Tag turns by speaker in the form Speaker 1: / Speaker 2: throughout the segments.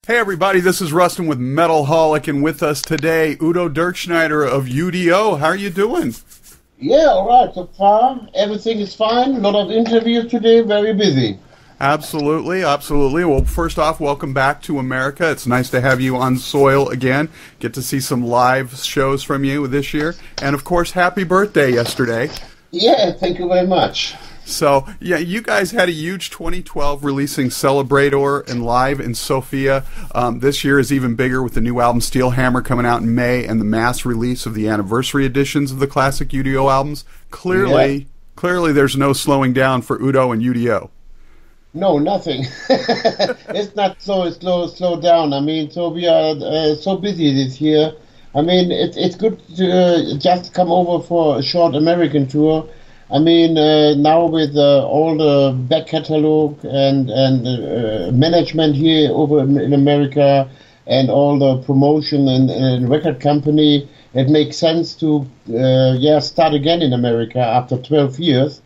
Speaker 1: Hey everybody, this is Rustin with Metalholic, and with us today, Udo Dirkschneider of U.D.O. How are you doing?
Speaker 2: Yeah, all right, so far. Everything is fine. A lot of interviews today, very busy.
Speaker 1: Absolutely, absolutely. Well, first off, welcome back to America. It's nice to have you on soil again. Get to see some live shows from you this year. And of course, happy birthday yesterday.
Speaker 2: Yeah, thank you very much.
Speaker 1: So, yeah, you guys had a huge 2012 releasing Celebrator and Live in Sofia. This year is even bigger with the new album Steelhammer coming out in May and the mass release of the anniversary editions of the classic U.D.O. albums. Clearly, there's no slowing down for Udo and U.D.O.
Speaker 2: No, nothing. It's not so slow down. I mean, so we are so busy this year. I mean, it's good to just come over for a short American tour. I mean, now with all the back catalog and management here over in America and all the promotion and record company, it makes sense to start again in America after 12 years.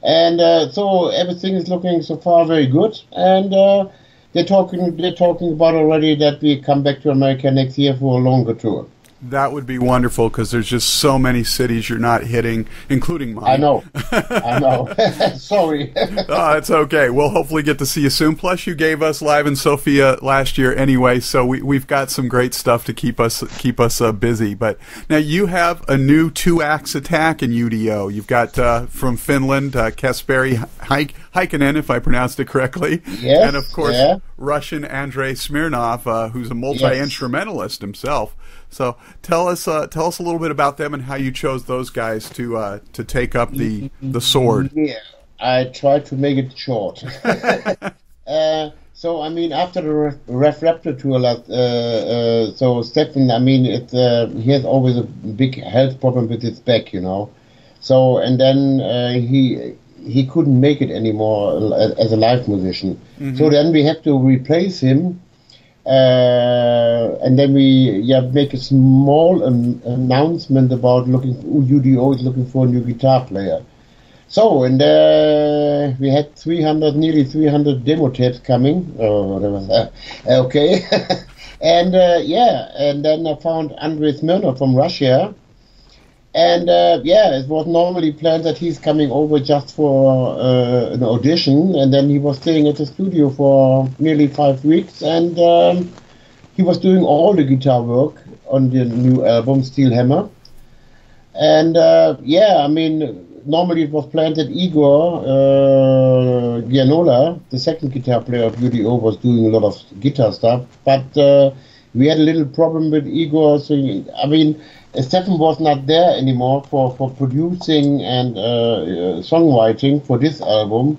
Speaker 2: And so everything is looking so far very good. And they're talking about already that we come back to America next year for a longer tour.
Speaker 1: That would be wonderful because there's just so many cities you're not hitting, including mine.
Speaker 2: I know. Sorry.
Speaker 1: Oh, it's okay. We'll hopefully get to see you soon. Plus, you gave us Live in Sofia last year anyway, so we've got some great stuff to keep us busy. But now you have a new two-axe attack in U.D.O. You've got from Finland, Kasperi Heikkinen, if I pronounced it correctly,
Speaker 2: yes,
Speaker 1: and of course Russian Andrei Smirnov, who's a multi-instrumentalist himself. So tell us a little bit about them and how you chose those guys to take up the sword.
Speaker 2: Yeah, I tried to make it short. So I mean, after the Raptor tour, so Stefan, I mean, he has always a big health problem with his back, you know. So and then he couldn't make it anymore as a live musician. Mm-hmm. So then we had to replace him. And then we make a small announcement about U.D.O. is looking for a new guitar player. So, and we had nearly 300 demo tapes coming, or whatever. Okay. And and then I found Andrei Smirnov from Russia. And it was normally planned that he's coming over just for an audition, and then he was staying at the studio for nearly 5 weeks, and he was doing all the guitar work on the new album, Steelhammer. And I mean, normally it was planned that Igor Gianola, the second guitar player of U.D.O., was doing a lot of guitar stuff, but we had a little problem with Igor, so I mean, Stefan was not there anymore for producing and songwriting for this album.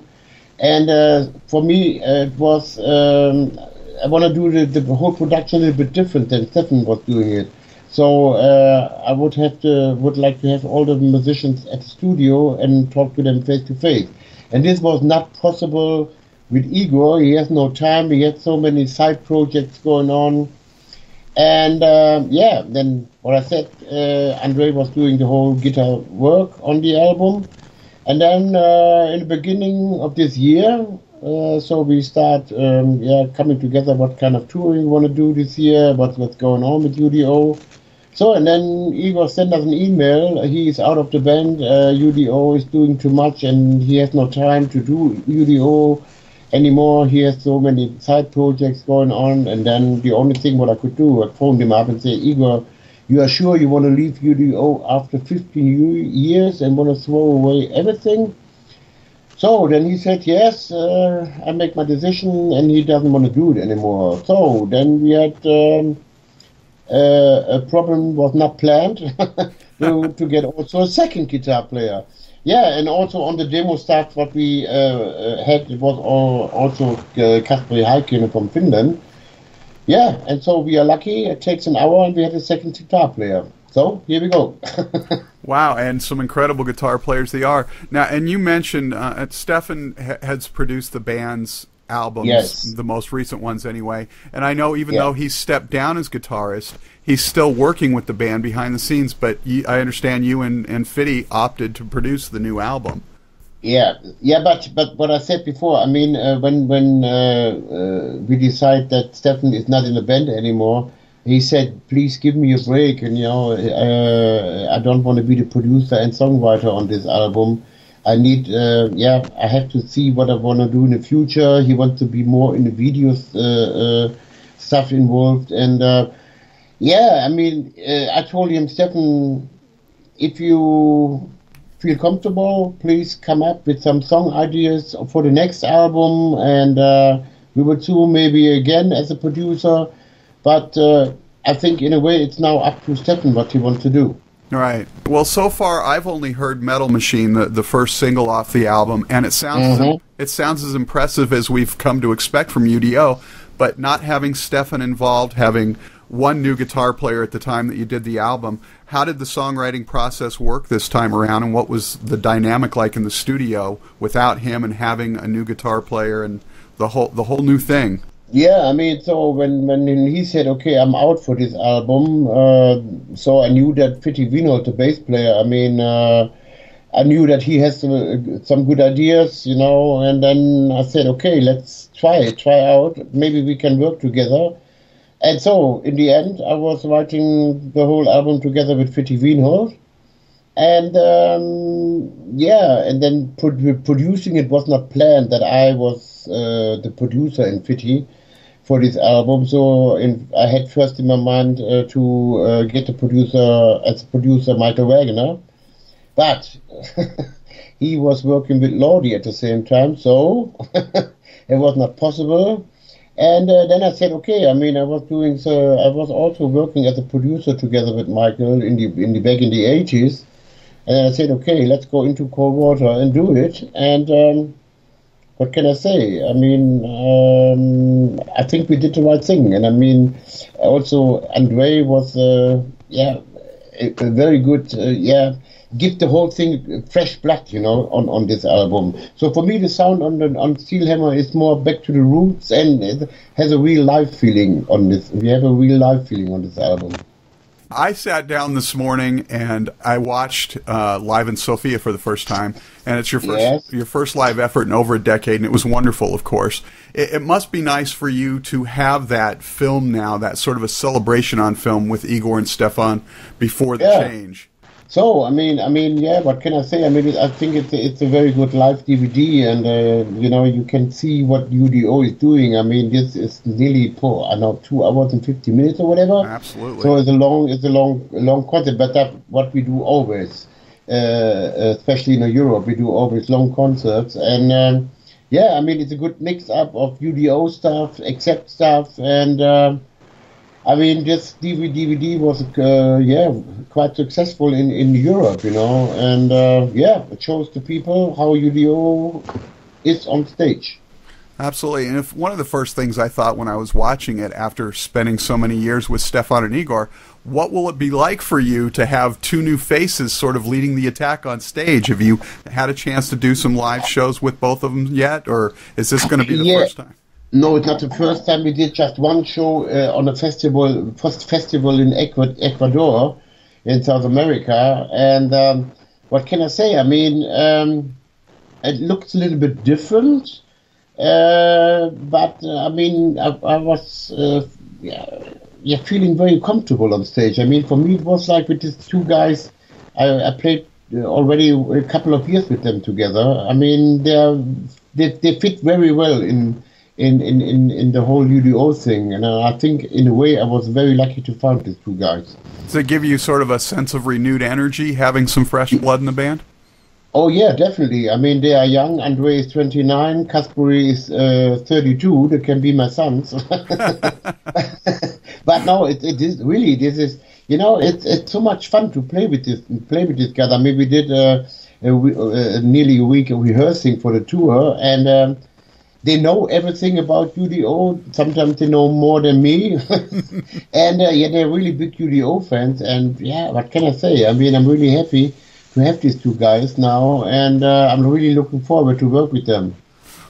Speaker 2: And for me, it was, I want to do the whole production a little bit different than Stefan was doing it. So I would like to have all the musicians at the studio and talk to them face to face. And this was not possible with Igor. He has no time. He had so many side projects going on. And then what I said, Andrei was doing the whole guitar work on the album. And then in the beginning of this year, so we start coming together what kind of touring we want to do this year, what's going on with U.D.O. So, and then Igor sent us an email. He's out of the band. U.D.O. is doing too much and he has no time to do U.D.O. anymore. He has so many side projects going on, and then the only thing what I could do, I phoned him up and say, Igor, you are sure you want to leave U.D.O. after 15 years and want to throw away everything? So then he said, yes, I make my decision, and he doesn't want to do it anymore. So then we had a problem was not planned to get also a second guitar player. Yeah, and also on the demo stuff, what we had, it was also Kasperi Heikkinen from Finland. Yeah, and so we are lucky. It takes an hour, and we had a second guitar player. So here we go.
Speaker 1: Wow, and some incredible guitar players they are. Now, and you mentioned Stefan has produced the band's albums,
Speaker 2: yes,
Speaker 1: the most recent ones anyway. And I know even though he's stepped down as guitarist, he's still working with the band behind the scenes. But I understand you and Fitty opted to produce the new album.
Speaker 2: Yeah, but what I said before, I mean, when we decide that Stefan is not in the band anymore, he said, "Please give me a break," and I don't want to be the producer and songwriter on this album. I need, I have to see what I want to do in the future. He wants to be more in the videos stuff involved, and I mean, I told him, Stefan, if you feel comfortable, please come up with some song ideas for the next album, and we will do maybe again as a producer. But I think in a way it's now up to Stefan what he wants to do.
Speaker 1: Right. Well, so far I've only heard Metal Machine, the first single off the album, and it sounds as impressive as we've come to expect from U.D.O. But not having Stefan involved, having one new guitar player at the time that you did the album, how did the songwriting process work this time around, and what was the dynamic like in the studio without him and having a new guitar player and the whole new thing?
Speaker 2: Yeah, I mean, so when he said, okay, I'm out for this album, so I knew that Fitty Wiener, the bass player, I mean, I knew that he has some good ideas, and then I said, okay, let's try out, maybe we can work together. And so, in the end, I was writing the whole album together with Fitty Wiener, and and then producing it was not planned that I was the producer in Fitty for this album. So I had first in my mind to get the producer Michael Wagner, but he was working with Lordi at the same time, so it was not possible. And then I said, okay. I mean, I was also working as a producer together with Michael in the back in the 80s. And I said, okay, let's go into Cold Water and do it. And what can I say? I mean, I think we did the right thing. And I mean, also Andre was, a very good, give the whole thing fresh blood, on this album. So for me, the sound on Steelhammer is more back to the roots, and it has a real live feeling on this. We have a real live feeling on this album.
Speaker 1: I sat down this morning and I watched Live in Sofia for the first time, and it's your first live effort in over a decade, and it was wonderful, of course. It must be nice for you to have that film now, that sort of a celebration on film with Igor and Stefan before the change.
Speaker 2: So, I mean, what can I say? I mean, I think it's a very good live DVD, and, you can see what U.D.O. is doing. I mean, this is nearly, 2 hours and 50 minutes or whatever.
Speaker 1: Absolutely.
Speaker 2: So it's a long concert, but that's what we do always, especially in Europe. We do always long concerts, and, I mean, it's a good mix-up of U.D.O. stuff, Accept stuff, and, I mean, this DVD was, quite successful in Europe, and, it shows the people how U.D.O. is on stage.
Speaker 1: Absolutely. And if one of the first things I thought when I was watching it after spending so many years with Stefan and Igor, what will it be like for you to have two new faces sort of leading the attack on stage? Have you had a chance to do some live shows with both of them yet, or is this going to be the first time?
Speaker 2: No, it's not the first time. We did just one show on a first festival in Ecuador, in South America. And what can I say? I mean, it looks a little bit different, but I mean, I was feeling very comfortable on stage. I mean, for me, it was like with these two guys. I played already a couple of years with them together. I mean, they fit very well in the whole U.D.O. thing, and I think in a way I was very lucky to find these two guys.
Speaker 1: Does it give you sort of a sense of renewed energy having some fresh blood in the band?
Speaker 2: Oh yeah, definitely. I mean, they are young. Andre is 29, Kasperi is 32. They can be my sons. But no, it is really, this is, it's so much fun to play with this guys. I mean, we did nearly a week of rehearsing for the tour, and they know everything about U.D.O. Sometimes they know more than me. And they're really big U.D.O. fans. And what can I say? I mean, I'm really happy to have these two guys now. And I'm really looking forward to work with them.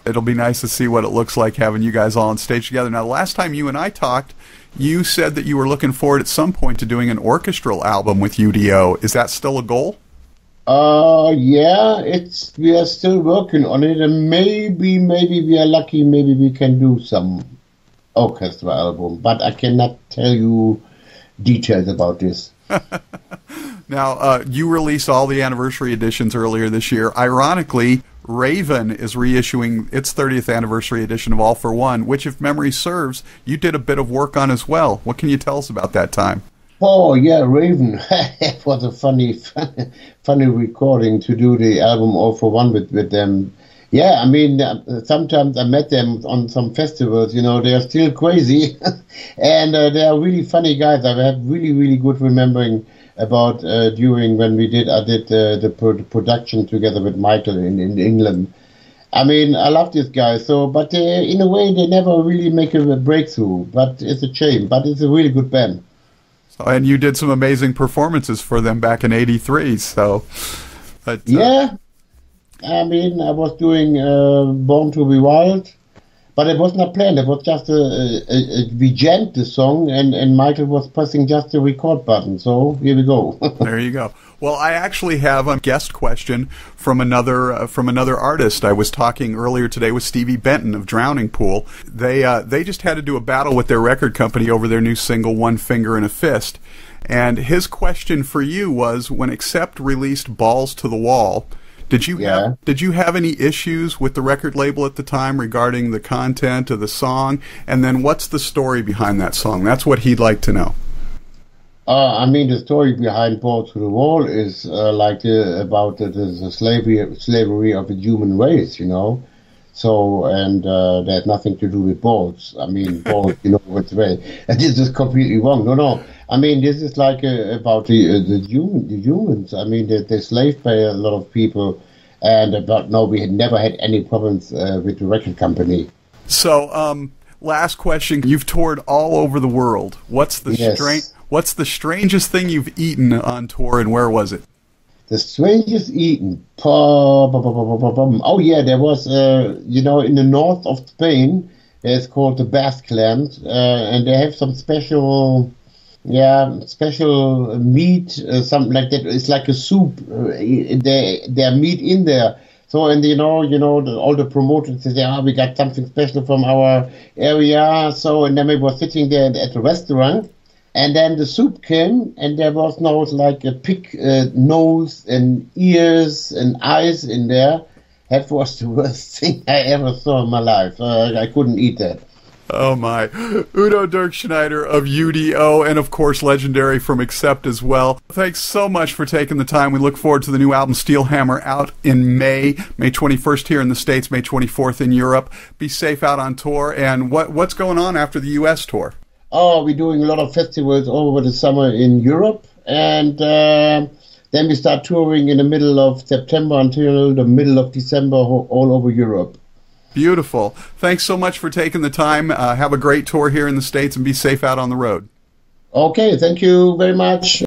Speaker 1: It'll be nice to see what it looks like having you guys all on stage together. Now, last time you and I talked, you said that you were looking forward at some point to doing an orchestral album with U.D.O. Is that still a goal?
Speaker 2: Yeah, we are still working on it, and maybe we are lucky, maybe we can do some orchestra album, but I cannot tell you details about this.
Speaker 1: Now, you released all the anniversary editions earlier this year. Ironically, Raven is reissuing its 30th anniversary edition of All for One, which, if memory serves, you did a bit of work on as well. What can you tell us about that time?
Speaker 2: Oh, yeah, Raven. It was a funny recording to do the album All for One with them. Yeah, I mean, sometimes I met them on some festivals, they are still crazy. And they are really funny guys. I've had really good remembering about during when I did the production together with Michael in England. I mean, I love these guys. But in a way, they never really make a breakthrough. But it's a shame. But it's a really good band.
Speaker 1: And you did some amazing performances for them back in '83. So,
Speaker 2: yeah, I mean, I was doing "Born to Be Wild," but it was not planned. It was just we jammed the song, and Michael was pressing just the record button. So here we go.
Speaker 1: There you go. Well, I actually have a guest question from another artist. I was talking earlier today with Stevie Benton of Drowning Pool. They just had to do a battle with their record company over their new single One Finger and a Fist. And his question for you was, when Accept released Balls to the Wall, did you have any issues with the record label at the time regarding the content of the song? And then what's the story behind that song? That's what he'd like to know.
Speaker 2: I mean, the story behind Balls to the Wall is about the slavery of the human race, So, and that has nothing to do with balls. I mean, balls, what's way. And this is completely wrong. No. I mean, this is like about the humans. I mean, they slave pay a lot of people, but no, we had never had any problems with the record company.
Speaker 1: So, last question. You've toured all over the world. What's the strangest thing you've eaten on tour, and where was it?
Speaker 2: The strangest eaten? Oh, yeah, there was, in the north of Spain, it's called the Basque Land, and they have some special meat, something like that. It's like a soup. Their meat in there. So, and all the promoters say, we got something special from our area. So, and then we were sitting there at the restaurant, and then the soup came, and there was now like a pig nose and ears and eyes in there. That was the worst thing I ever saw in my life. I couldn't eat that.
Speaker 1: Oh my. Udo Dirkschneider of U.D.O. and of course legendary from Accept as well. Thanks so much for taking the time. We look forward to the new album Steelhammer out in May 21st here in the States, May 24th in Europe. Be safe out on tour. And what's going on after the U.S. tour?
Speaker 2: Oh, we're doing a lot of festivals all over the summer in Europe, and then we start touring in the middle of September until the middle of December all over Europe.
Speaker 1: Beautiful. Thanks so much for taking the time. Have a great tour here in the States and be safe out on the road.
Speaker 2: Okay, thank you very much.